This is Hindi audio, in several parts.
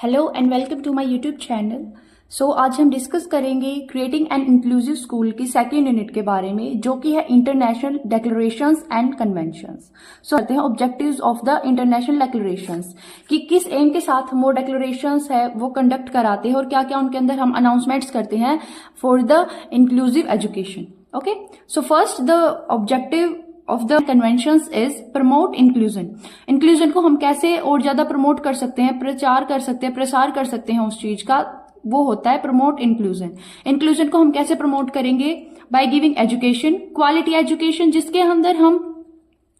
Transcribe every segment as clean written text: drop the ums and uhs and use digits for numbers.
Hello and welcome to my YouTube channel. आज हम डिस्कस करेंगे क्रिएटिंग एन इंक्लूसिव स्कूल की सेकेंड यूनिट के बारे में, जो कि है इंटरनेशनल डिक्लेरेशंस एंड कन्वेंशंस। करते हैं objectives of the international declarations कि किस एम के साथ हम वो डिक्लेरेशंस है वो कंडक्ट कराते हैं और क्या क्या उनके अंदर हम अनाउंसमेंट्स करते हैं for the inclusive education. Okay, so first the objective of the conventions is promote inclusion. Inclusion को हम कैसे और ज्यादा प्रमोट कर सकते हैं, प्रचार कर सकते हैं, प्रसार कर सकते हैं उस चीज का, वो होता है प्रमोट इंक्लूजन। इंक्लूजन को हम कैसे प्रमोट करेंगे? By giving education, quality education, जिसके अंदर हम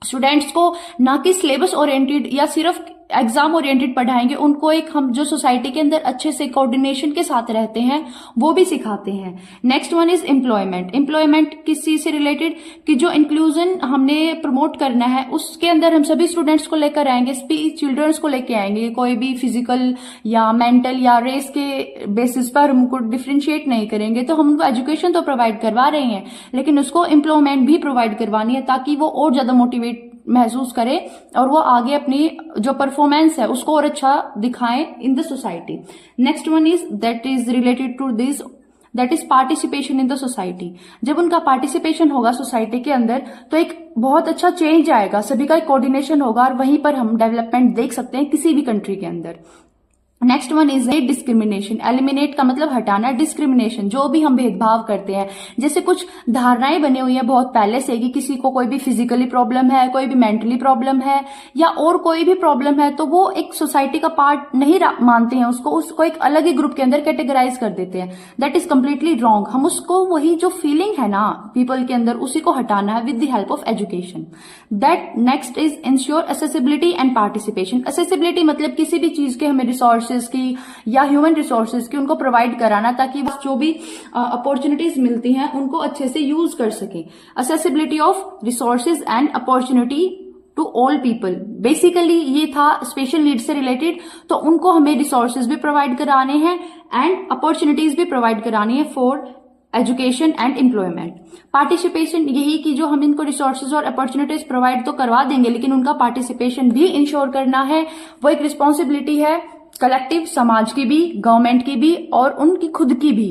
स्टूडेंट्स को ना कि सिलेबस ओरिएंटेड या सिर्फ एग्जाम ओरिएंटेड पढ़ाएंगे, उनको एक हम जो सोसाइटी के अंदर अच्छे से कोऑर्डिनेशन के साथ रहते हैं वो भी सिखाते हैं। Next one is employment. Employment किस चीज से रिलेटेड कि जो इंक्लूजन हमने प्रमोट करना है उसके अंदर हम सभी स्टूडेंट्स को लेकर आएंगे, चिल्ड्रंस को लेकर आएंगे, कोई भी फिजिकल या मेंटल या रेस के बेसिस पर हम उनको डिफ्रेंशिएट नहीं करेंगे। तो हम उनको एजुकेशन तो प्रोवाइड करवा रहे हैं, लेकिन उसको एम्प्लॉयमेंट भी प्रोवाइड करवानी है ताकि वो और ज्यादा मोटिवेट महसूस करे और वो आगे अपनी जो परफॉर्मेंस है उसको और अच्छा दिखाएं in the society. Next one is that is related to this, that is participation in the society. जब उनका पार्टिसिपेशन होगा सोसाइटी के अंदर तो एक बहुत अच्छा चेंज आएगा, सभी का एक कोऑर्डिनेशन होगा और वहीं पर हम डेवलपमेंट देख सकते हैं किसी भी कंट्री के अंदर। Next one is discrimination. Eliminate का मतलब हटाना, डिस्क्रिमिनेशन जो भी हम भेदभाव करते हैं, जैसे कुछ धारणाएं बनी हुई है बहुत पहले से कि किसी को कोई भी फिजिकली प्रॉब्लम है, कोई भी मेंटली प्रॉब्लम है या और कोई भी प्रॉब्लम है, तो वो एक सोसाइटी का पार्ट नहीं मानते हैं उसको एक अलग ही ग्रुप के अंदर कैटेगराइज कर देते हैं। That is completely wrong. हम उसको वही जो फीलिंग है ना पीपल के अंदर उसी को हटाना है with the help of education. That next is ensure accessibility and participation. Accessibility मतलब किसी भी चीज के हमें रिसोर्सेज की या ह्यूमन रिसोर्सेज की उनको प्रोवाइड कराना ताकि जो भी अपॉर्चुनिटीज मिलती हैं उनको अच्छे से यूज कर सके। Accessibility of resources and opportunity to all people. Basically ये था स्पेशल नीड से रिलेटेड, तो उनको हमें रिसोर्सेज भी प्रोवाइड कराने हैं एंड अपॉर्चुनिटीज भी प्रोवाइड करानी है for education and employment. Participation यही कि जो हम इनको रिसोर्सेज और अपॉर्चुनिटीज प्रोवाइड तो करवा देंगे, लेकिन उनका पार्टिसिपेशन भी इंश्योर करना है। वो एक रिस्पॉन्सिबिलिटी है कलेक्टिव, समाज की भी, गवर्नमेंट की भी और उनकी खुद की भी।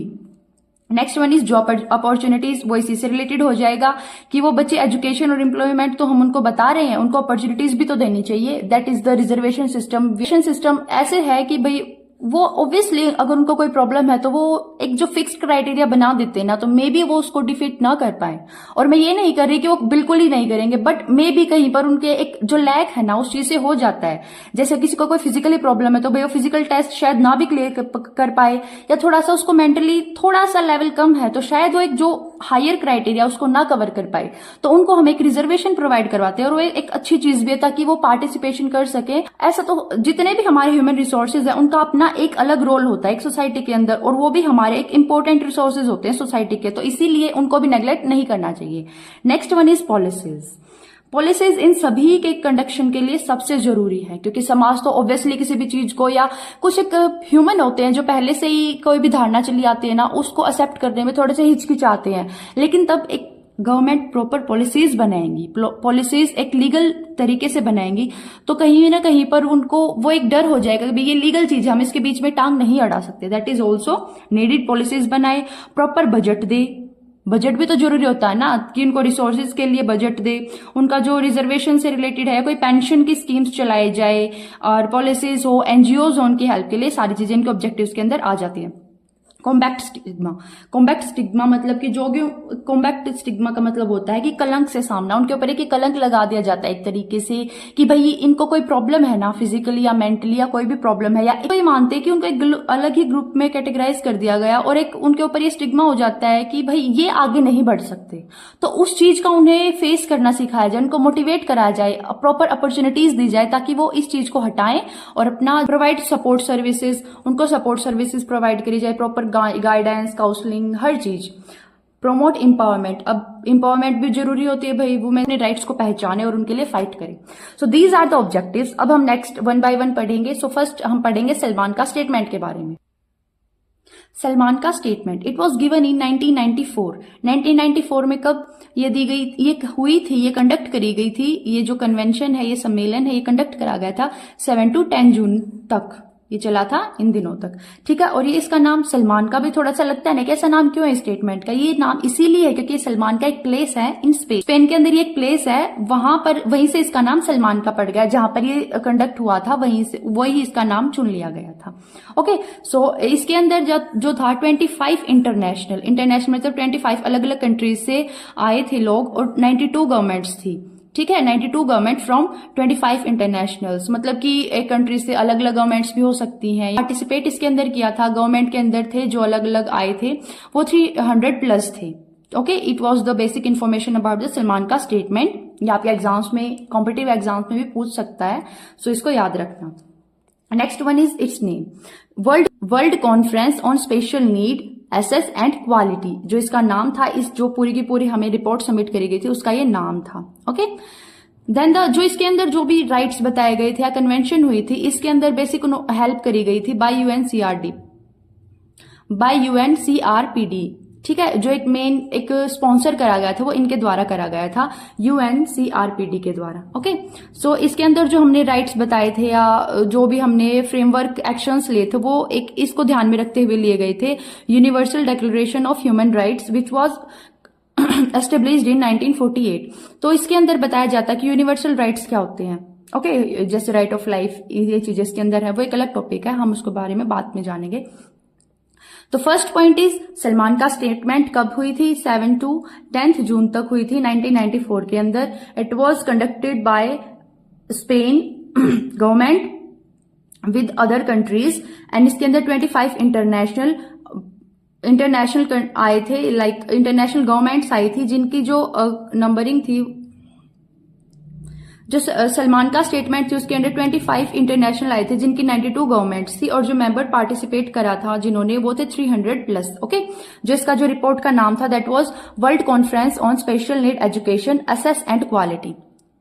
Next one is job opportunities. वो इसी से रिलेटेड हो जाएगा कि वो बच्चे एजुकेशन और एम्प्लॉयमेंट तो हम उनको बता रहे हैं, उनको अपॉर्चुनिटीज भी तो देनी चाहिए। That is the reservation system. System ऐसे है कि भाई वो ऑब्वियसली अगर उनको कोई प्रॉब्लम है तो वो एक जो फिक्स्ड क्राइटेरिया बना देते हैं ना, तो मे बी वो उसको डिफीट ना कर पाए। और मैं ये नहीं कर रही कि वो बिल्कुल ही नहीं करेंगे, बट मे बी कहीं पर उनके एक जो लैक है ना उस चीज से हो जाता है। जैसे किसी को कोई फिजिकली प्रॉब्लम है तो भाई वो फिजिकल टेस्ट शायद ना भी क्लियर कर पाए, या थोड़ा सा उसको मेंटली थोड़ा सा लेवल कम है तो शायद वो एक जो हायर क्राइटेरिया उसको ना कवर कर पाए, तो उनको हम एक रिजर्वेशन प्रोवाइड करवाते हैं और वो एक अच्छी चीज भी है ताकि वो पार्टिसिपेशन कर सके। ऐसा तो जितने भी हमारे ह्यूमन रिसोर्सेज है उनका अपना एक अलग रोल होता है एक सोसाइटी के अंदर, और वो भी हमारे एक इंपॉर्टेंट रिसोर्सेज होते हैं सोसाइटी के, तो इसीलिए उनको भी नेग्लेक्ट नहीं करना चाहिए। Next one is policies. Policies इन सभी के कंडक्शन के लिए सबसे जरूरी है, क्योंकि समाज तो ऑब्वियसली किसी भी चीज को, या कुछ एक ह्यूमन होते हैं जो पहले से ही कोई भी धारणा चली आती है ना उसको एक्सेप्ट करने में थोड़े से हिचकिचाते हैं, लेकिन तब एक गवर्नमेंट प्रॉपर पॉलिसीज बनाएंगी, पॉलिसीज एक लीगल तरीके से बनाएंगी, तो कहीं ना कहीं पर उनको वो एक डर हो जाएगा कि ये लीगल चीज है, हम इसके बीच में टांग नहीं अड़ा सकते। That is also needed. Policies बनाए, प्रॉपर बजट दे। बजट भी तो जरूरी होता है ना कि उनको रिसोर्सेज के लिए बजट दे, उनका जो रिजर्वेशन से रिलेटेड है, कोई पेंशन की स्कीम्स चलाई जाए और पॉलिसीज हो, एनजीओज हो उनकी हेल्प के लिए, सारी चीजें इनके ऑब्जेक्टिव्स के अंदर आ जाती है। Combat stigma. कॉम्बैक्ट स्टिग्मा मतलब कि जो कॉम्बैक्ट स्टिग्मा का मतलब होता है कि कलंक से सामना, उनके ऊपर एक कलंक लगा दिया जाता है एक तरीके से कि भाई इनको कोई प्रॉब्लम है ना फिजिकली या मेंटली या कोई भी प्रॉब्लम है, या कोई मानते हैं कि उनको एक अलग ही ग्रुप में कैटेगराइज कर दिया गया और एक उनके ऊपर ये स्टिग्मा हो जाता है कि भाई ये आगे नहीं बढ़ सकते। तो उस चीज का उन्हें फेस करना सिखाया जाए, उनको मोटिवेट कराया जाए, प्रॉपर अपॉर्चुनिटीज दी जाए ताकि वो इस चीज को हटाएं और अपना प्रोवाइड सपोर्ट सर्विसेज, उनको सपोर्ट सर्विसेज प्रोवाइड करी जाए, प्रॉपर गाइडेंस, काउंसलिंग, हर चीज। Promote empowerment. अब एम्पावरमेंट भी जरूरी होती है भाई, वुमेन अपने राइट्स को पहचाने और उनके लिए फाइट करें। So these are the objectives. अब हम नेक्स्ट वन बाय वन पढ़ेंगे। सो फर्स्ट हम पढ़ेंगे सलमान का स्टेटमेंट के बारे में। सलमान का statement, it was given in 1994। 1994 में कब ये दी गई, ये हुई थी, ये कंडक्ट करी गई थी, ये जो कन्वेंशन है, ये सम्मेलन है, ये कंडक्ट करा गया था 7 to 10 जून तक। ये चला था इन दिनों तक, ठीक है। और ये इसका नाम सलमान का भी थोड़ा सा लगता है ना कि ऐसा नाम क्यों है स्टेटमेंट का, ये नाम इसीलिए है क्योंकि सलमान का एक प्लेस है इन स्पेन, स्पेन के अंदर ये एक प्लेस है, वहां पर वहीं से इसका नाम सलमान का पड़ गया, जहां पर ये कंडक्ट हुआ था वहीं से वही इसका नाम चुन लिया गया था। ओके, सो इसके अंदर जो था 25 इंटरनेशनल मतलब 25 अलग अलग कंट्रीज से आए थे लोग और 92 गवर्नमेंट्स थी, ठीक है। 92 गवर्नमेंट फ्रॉम 25 इंटरनेशनल्स, मतलब कि एक कंट्री से अलग अलग गवर्नमेंट्स भी हो सकती हैं। पार्टिसिपेट इसके अंदर किया था, गवर्नमेंट के अंदर थे जो अलग अलग आए थे वो 300 प्लस थे। Okay, it was the basic information about the Salman का स्टेटमेंट। ये आपके एग्जाम्स में, कॉम्पिटिटिव एग्जाम्स में भी पूछ सकता है, सो इसको याद रखना। Next one is its name, World Conference on Special Need Access and Quality, जो इसका नाम था, इस जो पूरी की पूरी हमें रिपोर्ट सबमिट करी गई थी उसका ये नाम था। ओके, देन जो इसके अंदर जो भी राइट्स बताए गए थे या कन्वेंशन हुई थी, इसके अंदर बेसिक हेल्प करी गई थी बाय यूएनसीआरपीडी, ठीक है। जो एक मेन एक स्पॉन्सर करा गया था वो इनके द्वारा करा गया था, यूएनसीआरपीडी के द्वारा। ओके, सो इसके अंदर जो हमने राइट्स बताए थे या जो भी हमने फ्रेमवर्क एक्शंस लिए थे वो एक इसको ध्यान में रखते हुए लिए गए थे। Universal declaration of human rights which was established in 1948। तो इसके अंदर बताया जाता है कि यूनिवर्सल राइट्स क्या होते हैं। ओके, जैसे राइट ऑफ लाइफ, ये चीजें इसके अंदर है, वो एक अलग टॉपिक है, हम उसके बारे में बाद में जानेंगे। तो फर्स्ट पॉइंट इज सलमान का स्टेटमेंट कब हुई थी, 7 to 10 जून तक हुई थी 1994 के अंदर। It was conducted by Spain government with other countries and इसके अंदर 25 इंटरनेशनल आए थे, लाइक इंटरनेशनल गवर्नमेंट्स आई थी जिनकी जो नंबरिंग थी, जो सलमान का स्टेटमेंट थी उसके अंदर 25 इंटरनेशनल आए थे जिनकी 92 गवर्नमेंट्स थी और जो मेंबर पार्टिसिपेट करा था जिन्होंने वो थे 300 प्लस। ओके, जो इसका जो रिपोर्ट का नाम था that was World Conference on Special Need Education Access and Quality.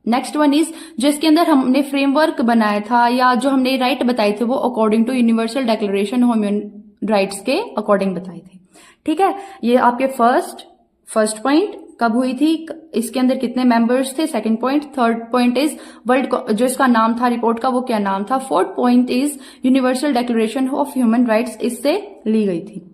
Next one is जो इसके अंदर हमने फ्रेमवर्क बनाया था या जो हमने राइट बताए थे वो according to Universal Declaration Human Rights के अकॉर्डिंग बताए थे, ठीक है। ये आपके फर्स्ट पॉइंट कब हुई थी, इसके अंदर कितने मेंबर्स थे, second point. Third point is world, जो इसका नाम था रिपोर्ट का वो क्या नाम था। Fourth point is universal declaration of human rights, इससे ली गई थी।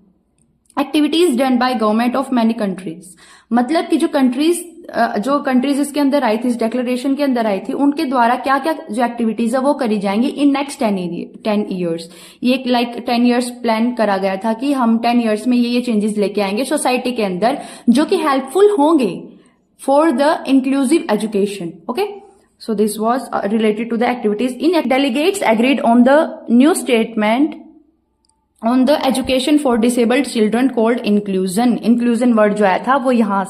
Activities done by government of many countries, मतलब कि जो कंट्रीज इसके अंदर आई थी, इस डिक्लेरेशन के अंदर आई थी, उनके द्वारा क्या क्या जो एक्टिविटीज है वो करी जाएंगी इन नेक्स्ट 10 ईयर्स। ये एक 10 ईयर्स प्लान करा गया था कि हम 10 ईयर्स में ये चेंजेस लेके आएंगे सोसाइटी के अंदर जो कि हेल्पफुल होंगे for the inclusive education. Okay, so this was related to the activities in delegates agreed on the new statement on the education for disabled children called inclusion. Inclusion word जो आया था वो यहाँ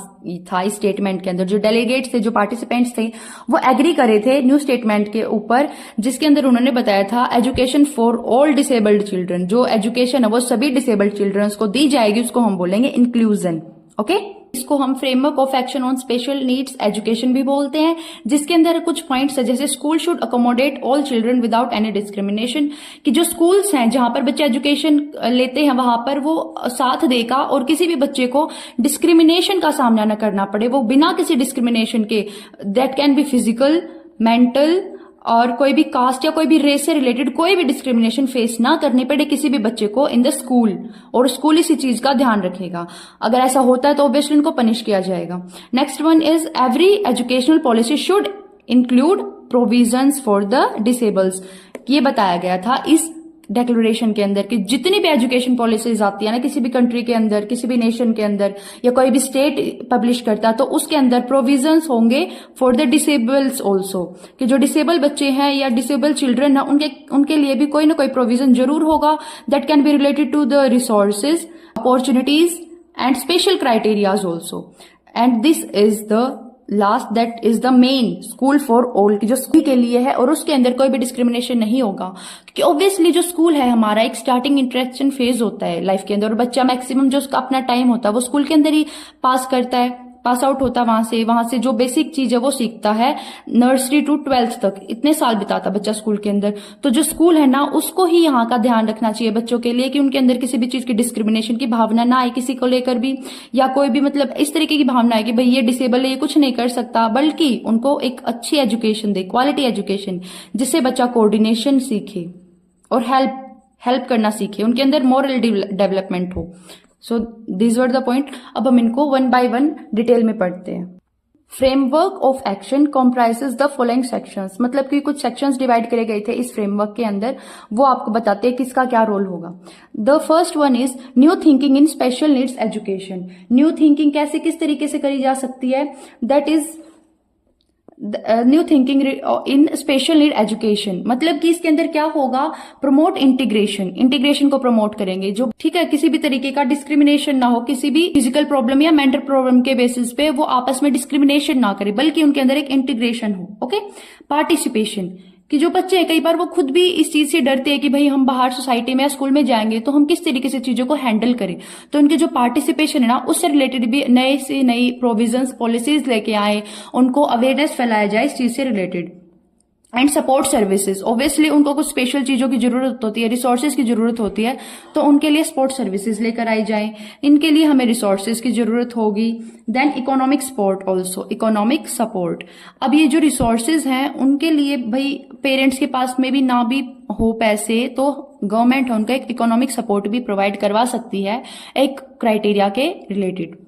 था इस स्टेटमेंट के अंदर। जो डेलीगेट्स थे, जो पार्टिसिपेंट्स थे, वो एग्री करे थे न्यू स्टेटमेंट के ऊपर, जिसके अंदर उन्होंने बताया था education for all disabled children, जो एजुकेशन है वो सभी डिसेबल्ड चिल्ड्रंस को दी जाएगी, उसको हम बोलेंगे इंक्लूजन। ओके, इसको हम framework of action on special needs education भी बोलते हैं, जिसके अंदर कुछ पॉइंट्स है जैसे school should accommodate all children without any discrimination, कि जो स्कूल्स हैं जहां पर बच्चे एजुकेशन लेते हैं वहां पर वो साथ देगा और किसी भी बच्चे को डिस्क्रिमिनेशन का सामना न करना पड़े, वो बिना किसी डिस्क्रिमिनेशन के, that can B physical, mental और कोई भी कास्ट या कोई भी रेस से रिलेटेड कोई भी डिस्क्रिमिनेशन फेस ना करनी पड़े किसी भी बच्चे को इन द स्कूल, और स्कूल इसी चीज का ध्यान रखेगा। अगर ऐसा होता है तो ऑब्वियसली उनको पनिश किया जाएगा। Next one is every educational policy should include provisions for the disables. ये बताया गया था इस डिक्लेरेशन के अंदर कि जितनी भी एजुकेशन पॉलिसीज आती है ना किसी भी कंट्री के अंदर, किसी भी नेशन के अंदर या कोई भी स्टेट पब्लिश करता है तो उसके अंदर प्रोविजंस होंगे फॉर द डिसेबल्स ऑल्सो, कि जो डिसेबल बच्चे हैं या डिसेबल चिल्ड्रन है उनके लिए भी कोई ना कोई प्रोविजन जरूर होगा that can be related to the resources, opportunities and special criterias also. And this is the last that is the main school for all, की जो स्कूल के लिए है और उसके अंदर कोई भी डिस्क्रिमिनेशन नहीं होगा, क्योंकि ऑब्वियसली जो स्कूल है हमारा एक स्टार्टिंग इंटरेक्शन फेज होता है लाइफ के अंदर, और बच्चा मैक्सिमम जो उसका अपना टाइम होता है वो स्कूल के अंदर ही पास करता है, पास आउट होता है वहां से जो बेसिक चीज है वो सीखता है। नर्सरी टू 12th तक इतने साल बिताता बच्चा स्कूल के अंदर, तो जो स्कूल है ना उसको ही यहाँ का ध्यान रखना चाहिए बच्चों के लिए कि उनके अंदर किसी भी चीज की डिस्क्रिमिनेशन की भावना ना आए किसी को लेकर भी, या कोई भी मतलब इस तरीके की भावना है कि भाई ये डिसेबल है ये कुछ नहीं कर सकता, बल्कि उनको एक अच्छी एजुकेशन दे, क्वालिटी एजुकेशन, जिससे बच्चा कोऑर्डिनेशन सीखे और हेल्प हेल्प करना सीखे, उनके अंदर मोरल डेवलपमेंट हो। So this were the point. अब हम इनको वन बाय वन डिटेल में पढ़ते हैं। Framework of action comprises the following sections, मतलब कि कुछ सेक्शंस डिवाइड करे गए थे इस फ्रेमवर्क के अंदर, वो आपको बताते हैं किसका क्या रोल होगा। The first one is new thinking in special needs education. New thinking कैसे किस तरीके से करी जा सकती है, that is new thinking in special Need education, मतलब कि इसके अंदर क्या होगा, प्रमोट इंटीग्रेशन, इंटीग्रेशन को प्रमोट करेंगे, जो ठीक है किसी भी तरीके का डिस्क्रिमिनेशन ना हो, किसी भी फिजिकल प्रॉब्लम या मेंटल प्रॉब्लम के बेसिस पे वो आपस में डिस्क्रिमिनेशन ना करे, बल्कि उनके अंदर एक इंटीग्रेशन हो। ओके, पार्टिसिपेशन, कि जो बच्चे हैं कई बार वो खुद भी इस चीज से डरते हैं कि भाई हम बाहर सोसाइटी में या स्कूल में जाएंगे तो हम किस तरीके से चीजों को हैंडल करें, तो उनके जो पार्टिसिपेशन है ना उससे रिलेटेड भी नए से नई प्रोविजंस पॉलिसीज लेके आए, उनको अवेयरनेस फैलाया जाए इस चीज से related. And support services, obviously उनको कुछ स्पेशल चीजों की जरूरत होती है, रिसोर्सेज की जरूरत होती है, तो उनके लिए सपोर्ट सर्विसेज लेकर आई जाए, इनके लिए हमें रिसोर्सेज की जरूरत होगी। Then economic support, also economic support. अब ये जो रिसोर्सेज हैं उनके लिए भाई पेरेंट्स के पास में भी ना भी हो पैसे, तो गवर्नमेंट उनका एक इकोनॉमिक सपोर्ट भी प्रोवाइड करवा सकती है एक क्राइटेरिया के रिलेटेड।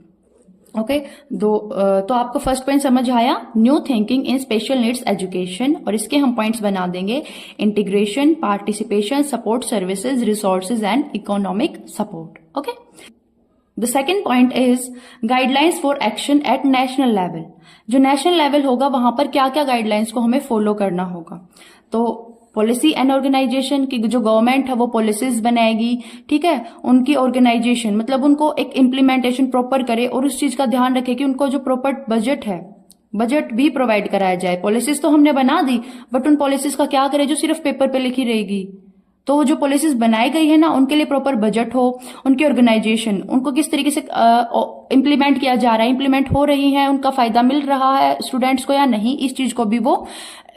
ओके, तो आपको फर्स्ट पॉइंट समझ आया, new thinking in special needs education, और इसके हम पॉइंट्स बना देंगे integration, participation, support services, resources and economic support. Okay, the second point is guidelines for action at national level. जो नेशनल लेवल होगा वहां पर क्या क्या गाइडलाइंस को हमें फॉलो करना होगा, तो पॉलिसी एंड ऑर्गेनाइजेशन की जो गवर्नमेंट है वो पॉलिसीज बनाएगी, ठीक है, उनकी ऑर्गेनाइजेशन मतलब उनको एक इम्प्लीमेंटेशन प्रॉपर करे और उस चीज का ध्यान रखे कि उनको जो प्रॉपर बजट है, बजट भी प्रोवाइड कराया जाए। पॉलिसीज तो हमने बना दी, बट उन पॉलिसीज का क्या करे जो सिर्फ पेपर पे लिखी रहेगी, तो जो पॉलिसीज बनाई गई है ना उनके लिए प्रॉपर बजट हो, उनकी ऑर्गेनाइजेशन, उनको किस तरीके से इम्प्लीमेंट किया जा रहा है, इम्प्लीमेंट हो रही है, उनका फायदा मिल रहा है स्टूडेंट्स को या नहीं, इस चीज को भी वो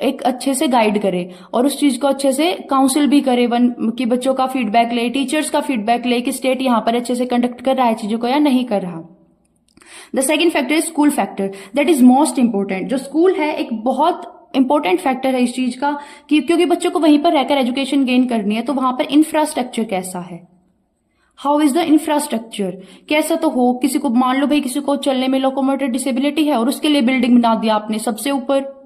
एक अच्छे से गाइड करे और उस चीज को अच्छे से काउंसिल भी करे, कि बच्चों का फीडबैक ले, टीचर्स का फीडबैक ले कि स्टेट यहाँ पर अच्छे से कंडक्ट कर रहा है चीजों को या नहीं कर रहा। The second factor is school factor, that is most important. जो स्कूल है एक बहुत इंपॉर्टेंट फैक्टर है इस चीज का, कि क्योंकि बच्चों को वहीं पर रहकर एजुकेशन गेन करनी है, तो वहां पर इंफ्रास्ट्रक्चर कैसा है, हाउ इज द इंफ्रास्ट्रक्चर, कैसा तो हो, किसी को मान लो भाई किसी को चलने में लोकोमोटर डिसेबिलिटी है और उसके लिए बिल्डिंग बना दिया आपने सबसे ऊपर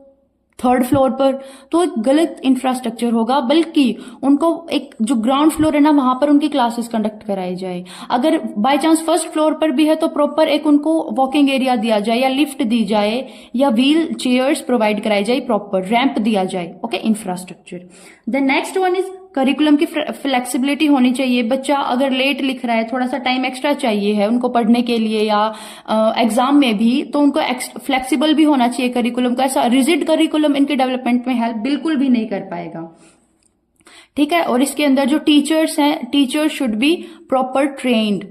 3rd फ्लोर पर, तो एक गलत इंफ्रास्ट्रक्चर होगा, बल्कि उनको एक जो ग्राउंड फ्लोर है ना वहां पर उनकी क्लासेस कंडक्ट कराई जाए। अगर बाय चांस 1st फ्लोर पर भी है तो प्रॉपर एक उनको वॉकिंग एरिया दिया जाए या लिफ्ट दी जाए या व्हील चेयर्स प्रोवाइड कराई जाए, प्रॉपर रैंप दिया जाए। Okay, infrastructure. The next one is curriculum की फ्लेक्सिबिलिटी होनी चाहिए। बच्चा अगर लेट लिख रहा है, थोड़ा सा टाइम एक्स्ट्रा चाहिए है उनको पढ़ने के लिए या एग्जाम में भी, तो उनको फ्लेक्सिबल भी होना चाहिए करिकुलम का। ऐसा रिजिड करिकुलम इनके डेवलपमेंट में हेल्प बिल्कुल भी नहीं कर पाएगा, ठीक है। और इसके अंदर जो टीचर्स हैं, teacher should be proper trained,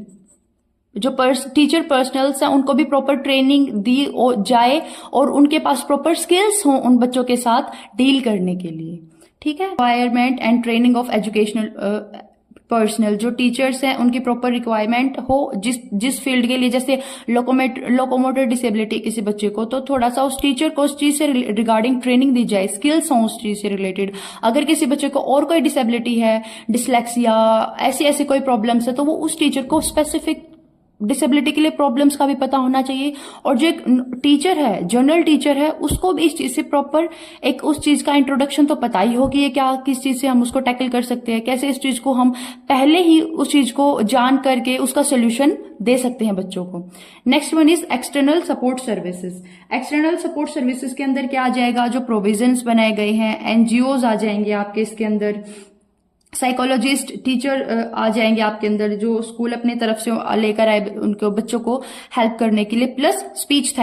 जो टीचर पर्सनल्स हैं उनको भी प्रॉपर ट्रेनिंग दी जाए और उनके पास प्रॉपर स्किल्स हों उन बच्चों के साथ डील करने के लिए, ठीक है। Requirement and training of educational personal, जो टीचर्स हैं उनकी प्रॉपर रिक्वायरमेंट हो जिस फील्ड के लिए, जैसे लोकोमोटर डिसेबिलिटी किसी बच्चे को, तो थोड़ा सा उस टीचर को उस चीज से रिगार्डिंग ट्रेनिंग दी जाए, स्किल्स हों उस चीज से रिलेटेड। अगर किसी बच्चे को और कोई डिसेबिलिटी है, डिसलेक्सिया, ऐसी कोई प्रॉब्लम्स है, तो वो उस टीचर को स्पेसिफिक डिसेबिलिटी के लिए प्रॉब्लम्स का भी पता होना चाहिए। और जो एक टीचर है, जनरल टीचर है, उसको भी इस चीज से प्रॉपर एक उस चीज का इंट्रोडक्शन तो पता ही हो कि ये क्या, किस चीज से हम उसको टैकल कर सकते हैं, कैसे इस चीज को हम पहले ही उस चीज को जान करके उसका सोल्यूशन दे सकते हैं बच्चों को। Next one is external support services. External support services के अंदर क्या आ जाएगा, जो प्रोविजंस बनाए गए हैं, एनजीओज आ जाएंगे आपके इसके अंदर, साइकोलॉजिस्ट, टीचर आ जाएंगे आपके अंदर, जो स्कूल अपने तरफ से लेकर आए उनको बच्चों को हेल्प करने के लिए, plus speech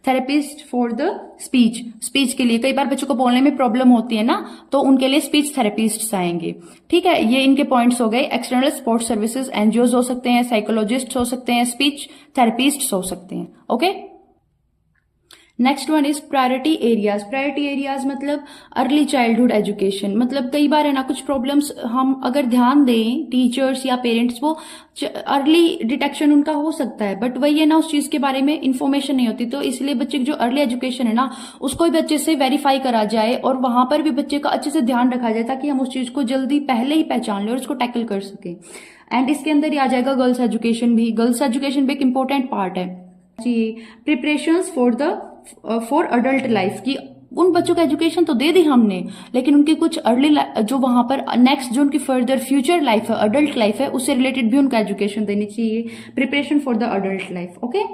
therapist for the speech के लिए। कई बार बच्चों को बोलने में प्रॉब्लम होती है ना, तो उनके लिए स्पीच थेरेपिस्ट आएंगे, ठीक है। ये इनके पॉइंट्स हो गए। एक्सटर्नल सपोर्ट सर्विसेज, एनजीओज हो सकते हैं, साइकोलॉजिस्ट हो सकते हैं, स्पीच थेरेपिस्ट हो सकते हैं। Okay, next one is priority areas. Priority areas मतलब अर्ली चाइल्डहुड एजुकेशन। मतलब कई बार है ना, कुछ प्रॉब्लम्स हम अगर ध्यान दें टीचर्स या पेरेंट्स, वो अर्ली डिटेक्शन उनका हो सकता है, बट वही है ना, उस चीज के बारे में इंफॉर्मेशन नहीं होती। तो इसलिए बच्चे की जो अर्ली एजुकेशन है ना, उसको भी अच्छे से वेरीफाई करा जाए और वहां पर भी बच्चे का अच्छे से ध्यान रखा जाए, ताकि हम उस चीज को जल्दी पहले ही पहचान लें और उसको टैकल कर सके। एंड इसके अंदर ही आ जाएगा गर्ल्स एजुकेशन भी। गर्ल्स एजुकेशन भी एक इंपॉर्टेंट पार्ट है। प्रिपरेशंस फॉर अडल्ट लाइफ की, उन बच्चों का एजुकेशन तो दे दी हमने, लेकिन उनकी कुछ अर्ली जो वहां पर नेक्स्ट जो उनकी फर्दर फ्यूचर लाइफ है, अडल्ट लाइफ है, उससे रिलेटेड भी उनका एजुकेशन देनी चाहिए। Preparation for the adult life. Okay,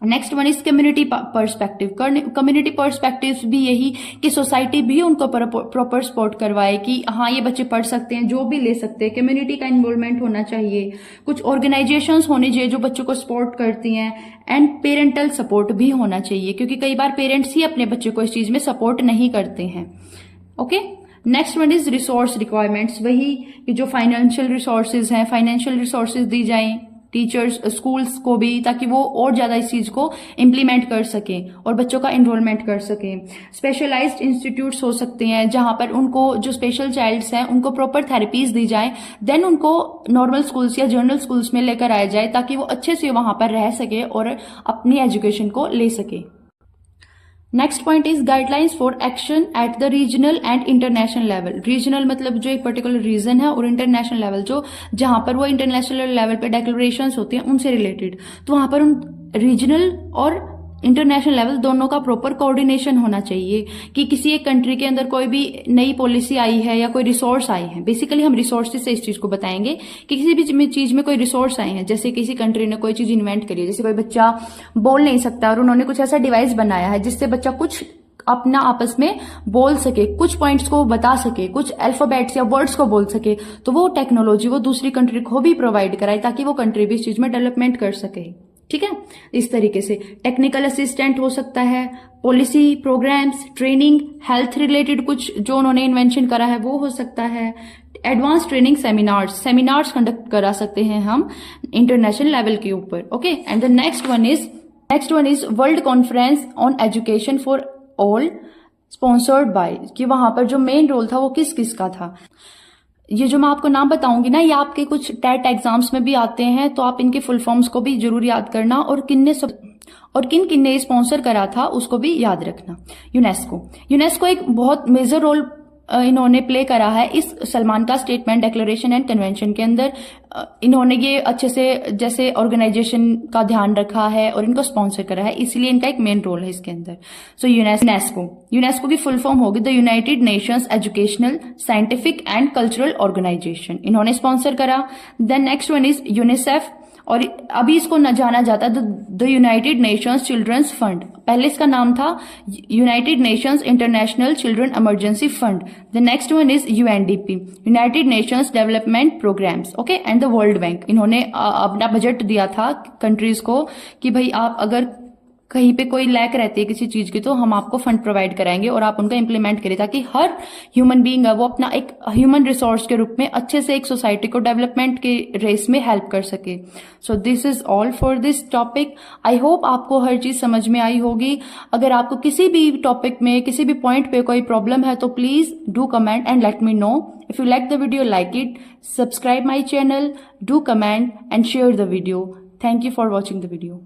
next one is community perspective. Community perspective भी यही कि सोसाइटी भी उनको प्रॉपर सपोर्ट करवाए कि हाँ ये बच्चे पढ़ सकते हैं, जो भी ले सकते हैं। कम्युनिटी का इन्वॉल्वमेंट होना चाहिए, कुछ ऑर्गेनाइजेशंस होनी चाहिए जो बच्चों को सपोर्ट करती हैं, एंड पेरेंटल सपोर्ट भी होना चाहिए, क्योंकि कई बार पेरेंट्स ही अपने बच्चे को इस चीज में सपोर्ट नहीं करते हैं। Okay, next one is resource requirements. वही कि जो फाइनेंशियल रिसोर्सेज हैं, फाइनेंशियल रिसोर्सेज दी जाएं टीचर्स स्कूल्स को भी, ताकि वो और ज्यादा इस चीज को इम्प्लीमेंट कर सके और बच्चों का इन्वॉल्वमेंट कर सके। स्पेशलाइज्ड इंस्टीट्यूट्स हो सकते हैं जहां पर उनको, जो स्पेशल चाइल्ड्स हैं, उनको प्रॉपर थेरेपीज दी जाए, देन उनको नॉर्मल स्कूल्स या जनरल स्कूल्स में लेकर आया जाए, ताकि वो अच्छे से वहां पर रह सके और अपनी एजुकेशन को ले सके। Next point is guidelines for action at the regional and international level. Regional मतलब जो एक पर्टिकुलर रीजन है, और इंटरनेशनल लेवल जो जहां पर वो इंटरनेशनल लेवल पे डेक्लेरेशंस होती हैं उनसे रिलेटेड। तो वहां पर उन रीजनल और इंटरनेशनल लेवल दोनों का प्रॉपर कोऑर्डिनेशन होना चाहिए कि किसी एक कंट्री के अंदर कोई भी नई पॉलिसी आई है या कोई रिसोर्स आई है। बेसिकली हम रिसोर्सेज से इस चीज को बताएंगे कि किसी भी चीज में कोई रिसोर्स आए हैं, जैसे किसी कंट्री ने कोई चीज इन्वेंट करी है, जैसे कोई बच्चा बोल नहीं सकता और उन्होंने कुछ ऐसा डिवाइस बनाया है जिससे बच्चा कुछ अपना आपस में बोल सके, कुछ पॉइंट्स को बता सके, कुछ अल्फाबेट्स या वर्ड्स को बोल सके, तो वो टेक्नोलॉजी वो दूसरी कंट्री को भी प्रोवाइड कराए, ताकि वो कंट्री भी इस चीज में डेवलपमेंट कर सके। ठीक है, इस तरीके से टेक्निकल असिस्टेंट हो सकता है, policy, programmes, training, health related कुछ जो उन्होंने इन्वेंशन करा है वो हो सकता है। एडवांस ट्रेनिंग सेमिनार्स कंडक्ट करा सकते हैं हम इंटरनेशनल लेवल के ऊपर। Okay, and the next one is world Conference on education for all sponsored by, कि वहां पर जो मेन रोल था वो किस किस का था। ये जो मैं आपको नाम बताऊंगी ना, ये आपके कुछ टेट एग्जाम्स में भी आते हैं, तो आप इनके फुल फॉर्म्स को भी जरूर याद करना, और किन ने स्पॉन्सर करा था उसको भी याद रखना। यूनेस्को एक बहुत मेजर रोल इन्होंने प्ले करा है इस सलमान का स्टेटमेंट, डिक्लेरेशन एंड कन्वेंशन के अंदर। इन्होंने ये अच्छे से जैसे ऑर्गेनाइजेशन का ध्यान रखा है और इनको स्पॉन्सर करा है, इसलिए इनका एक मेन रोल है इसके अंदर। सो यूनेस्को की फुल फॉर्म होगी the United Nations Educational, Scientific and Cultural Organization, इन्होंने स्पॉन्सर करा। Then next one is UNICEF, और अभी इसको न जाना जाता the United Nations Children's Fund. पहले इसका नाम था United Nations International Children Emergency Fund. The next one is UNDP, United Nations Development Programmes. Okay, and the World Bank, इन्होंने अपना बजट दिया था कंट्रीज को कि भाई आप अगर कहीं पे कोई लैक रहती है किसी चीज की, तो हम आपको फंड प्रोवाइड कराएंगे और आप उनका इंप्लीमेंट करें, ताकि हर ह्यूमन बीइंग है वो अपना एक ह्यूमन रिसोर्स के रूप में अच्छे से एक सोसाइटी को डेवलपमेंट के रेस में हेल्प कर सके। So this is all for this topic. I hope आपको हर चीज समझ में आई होगी। अगर आपको किसी भी टॉपिक में, किसी भी पॉइंट पे कोई प्रॉब्लम है, तो please do comment and let me know. If you like the video, like it, subscribe my channel, do comment and share the video. Thank you for watching the video.